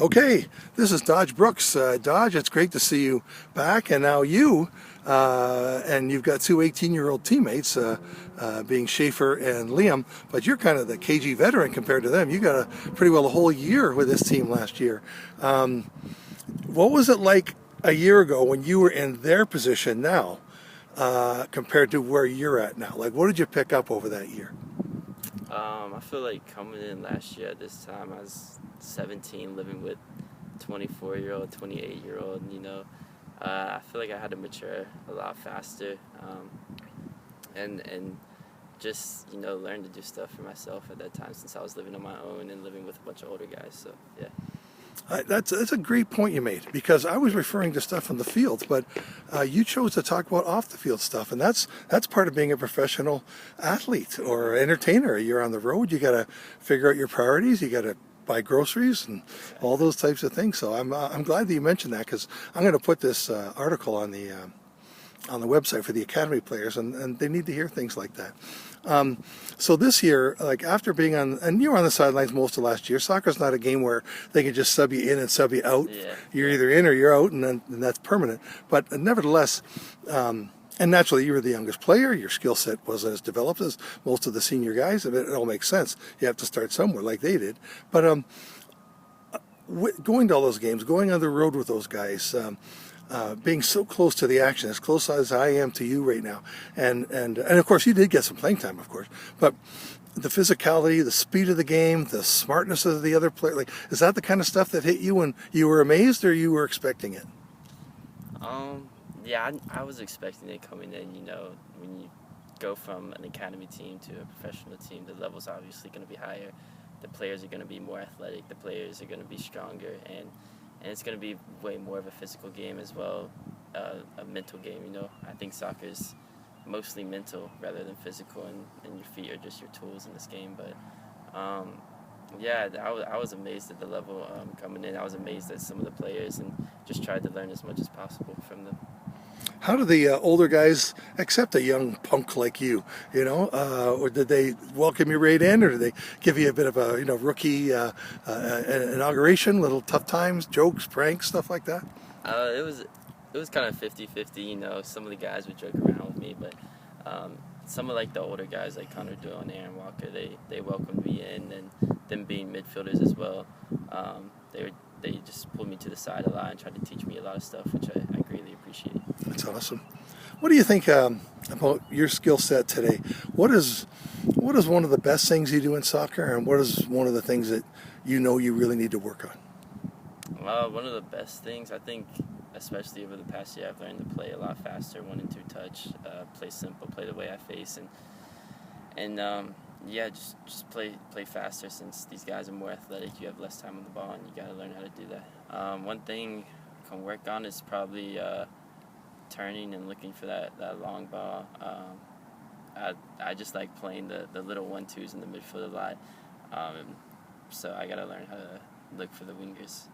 Okay, this is Dodge Brooks. Dodge, it's great to see you back. And now and you've got two 18-year-old teammates, being Schaefer and Liam, but you're kind of the KG veteran compared to them. You got pretty well a whole year with this team last year. What was it like a year ago when you were in their position now, compared to where you're at now? Like, what did you pick up over that year? I feel like coming in last year at this time, I was 17, living with 24-year-old, 28-year-old, I feel like I had to mature a lot faster, and just, learn to do stuff for myself at that time, since I was living on my own and living with a bunch of older guys, so yeah. That's a great point you made, because I was referring to stuff on the field, but you chose to talk about off the field stuff, and that's part of being a professional athlete or entertainer. You're on the road. You got to figure out your priorities. You got to buy groceries and all those types of things. So I'm glad that you mentioned that, because I'm going to put this article on the website for the academy players, and they need to hear things like that. So this year, like after being and you were on the sidelines most of last year, soccer's not a game where they can just sub you in and sub you out. Yeah. You're either in or you're out, and that's permanent. But nevertheless, and naturally you were the youngest player, your skill set wasn't as developed as most of the senior guys, and it all makes sense. You have to start somewhere like they did. But going to all those games, going on the road with those guys, being so close to the action, as close as I am to you right now, and of course you did get some playing time, of course, but the physicality, the speed of the game, the smartness of the other player, like, is that the kind of stuff that hit you when you were amazed, or you were expecting it? Yeah, I was expecting it coming in. When you go from an academy team to a professional team, the level's obviously going to be higher. The players are going to be more athletic. The players are going to be stronger, and it's going to be way more of a physical game as well, a mental game. I think soccer is mostly mental rather than physical, and your feet are just your tools in this game. But yeah, I was amazed at the level coming in. I was amazed at some of the players, and just tried to learn as much as possible from them. How do the older guys accept a young punk like you? Or did they welcome you right in, or did they give you a bit of a rookie inauguration, little tough times, jokes, pranks, stuff like that? It was kind of 50-50. Some of the guys would joke around with me, but some of the older guys like Connor Doyle and Aaron Walker, they welcomed me in, and them being midfielders as well, they just pulled me to the side a lot and tried to teach me a lot of stuff, which I greatly appreciate. That's awesome. What do you think about your skill set today? What is one of the best things you do in soccer, and what is one of the things that you really need to work on? One of the best things, I think, especially over the past year, I've learned to play a lot faster, 1 and 2 touch, play simple, play the way I face, and yeah, just play faster, since these guys are more athletic. You have less time on the ball, and you got to learn how to do that. One thing I can work on is probably turning and looking for that long ball. I just like playing the little 1-2s in the midfield a lot, so I got to learn how to look for the wingers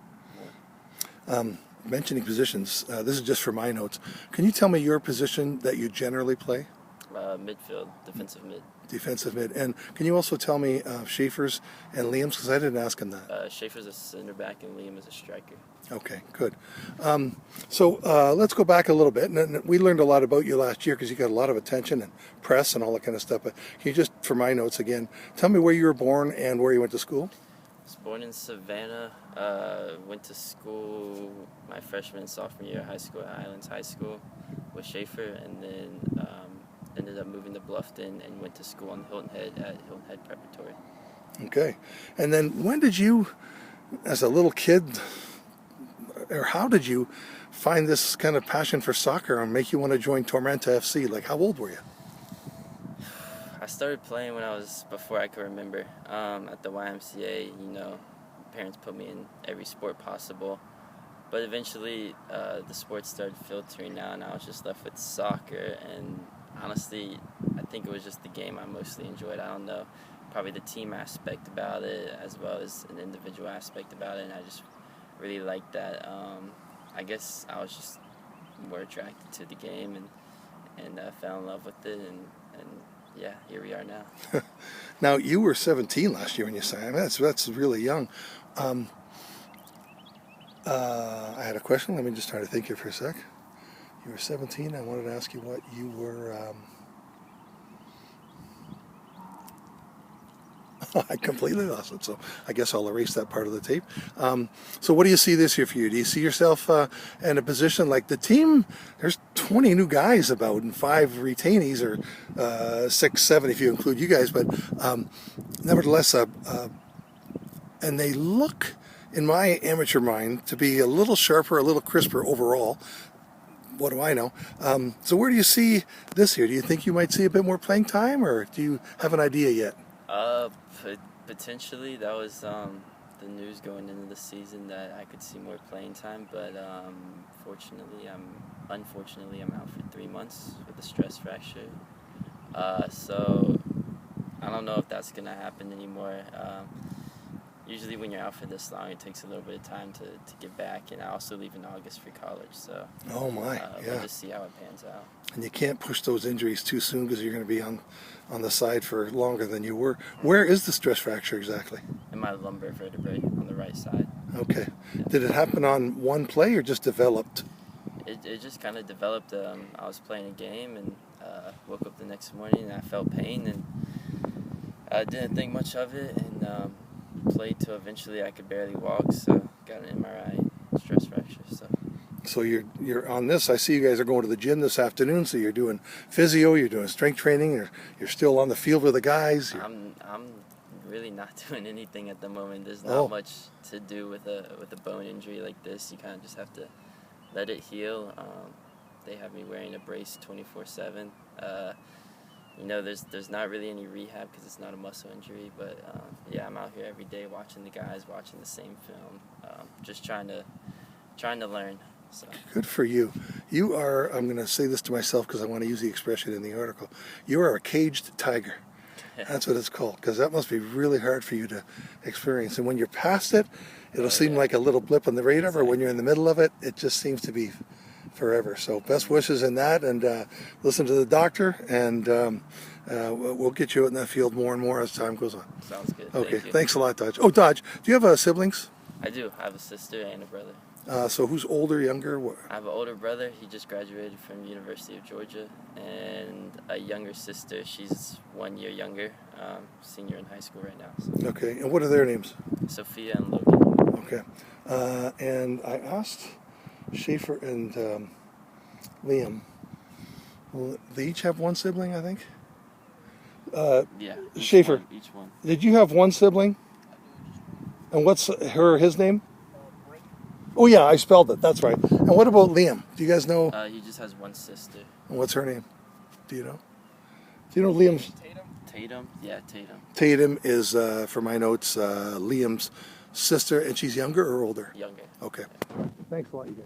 more. Mentioning positions, this is just for my notes. Can you tell me your position that you generally play? Midfield, defensive mid. Defensive mid. And can you also tell me Schaefer's and Liam's, because I didn't ask him that. Schaefer's a center back and Liam is a striker. Okay, good. So let's go back a little bit. And we learned a lot about you last year, because you got a lot of attention and press and all that kind of stuff. But can you just, for my notes again, tell me where you were born and where you went to school? I was born in Savannah, went to school my freshman and sophomore year of high school at Highlands High School with Schaefer, and then ended up moving to Bluffton and went to school on Hilton Head at Hilton Head Preparatory. Okay. And then when did you, as a little kid, or how did you find this kind of passion for soccer and make you want to join Tormenta FC? Like, how old were you? I started playing before I could remember, at the YMCA. Parents put me in every sport possible, but eventually the sports started filtering out, and I was just left with soccer. And honestly, I think it was just the game I mostly enjoyed. I don't know, probably the team aspect about it as well as an individual aspect about it, and I just really liked that. I guess I was just more attracted to the game, and fell in love with it, and yeah, here we are now. Now, you were 17 last year when you signed. I mean, that's really young. I had a question. Let me just try to think here for a sec. You were 17. I wanted to ask you what you were. I completely lost it, so I guess I'll erase that part of the tape. So what do you see this year for you? Do you see yourself in a position like the team? There's 20 new guys about and 5 retainees, or 6, 7 if you include you guys, but nevertheless, and they look, in my amateur mind, to be a little sharper, a little crisper overall. What do I know? So where do you see this year? Do you think you might see a bit more playing time, or do you have an idea yet? Potentially. That was the news going into the season, that I could see more playing time, but unfortunately I'm out for 3 months with a stress fracture. So I don't know if that's gonna happen anymore. Usually when you're out for this long, it takes a little bit of time to get back, and I also leave in August for college, so oh my, yeah. We'll just see how it pans out. And you can't push those injuries too soon, because you're going to be on the side for longer than you were. Where is the stress fracture exactly? In my lumbar vertebrae on the right side. Okay. Yeah. Did it happen on one play or just developed? It just kind of developed. I was playing a game and woke up the next morning and I felt pain, and I didn't think much of it, and played till eventually I could barely walk, so got an MRI, stress fracture. So you're on this. I see you guys are going to the gym this afternoon. So you're doing physio, you're doing strength training, you're still on the field with the guys. I'm really not doing anything at the moment. There's not much to do with a bone injury like this. You kind of just have to let it heal. They have me wearing a brace 24/7. There's not really any rehab because it's not a muscle injury, but yeah, I'm out here every day watching the guys, watching the same film, just trying to learn. So. Good for you. You are, I'm going to say this to myself because I want to use the expression in the article, you are a caged tiger. That's what it's called, because that must be really hard for you to experience. And when you're past it, it'll seem like a little blip on the radar, but when you're in the middle of it, it just seems to be forever. So best wishes in that, and listen to the doctor, and we'll get you out in that field more and more as time goes on. Sounds good. Okay, thanks a lot, Dodge. Oh, Dodge, do you have siblings? I do. I have a sister and a brother. So who's older, younger? I have an older brother. He just graduated from the University of Georgia, and a younger sister. She's 1 year younger, senior in high school right now. So. Okay, and what are their names? Sophia and Logan. Okay, and I asked Schaefer and Liam. Well, they each have one sibling, I think. Yeah. Schaefer, each one. Did you have one sibling? And what's his name? Oh yeah, I spelled it. That's right. And what about Liam? Do you guys know? He just has one sister. And what's her name? Do you know? Do you know Liam's? Tatum? Yeah, Tatum. Tatum is, for my notes, Liam's sister, and she's younger or older? Younger. Okay. Thanks a lot, you guys.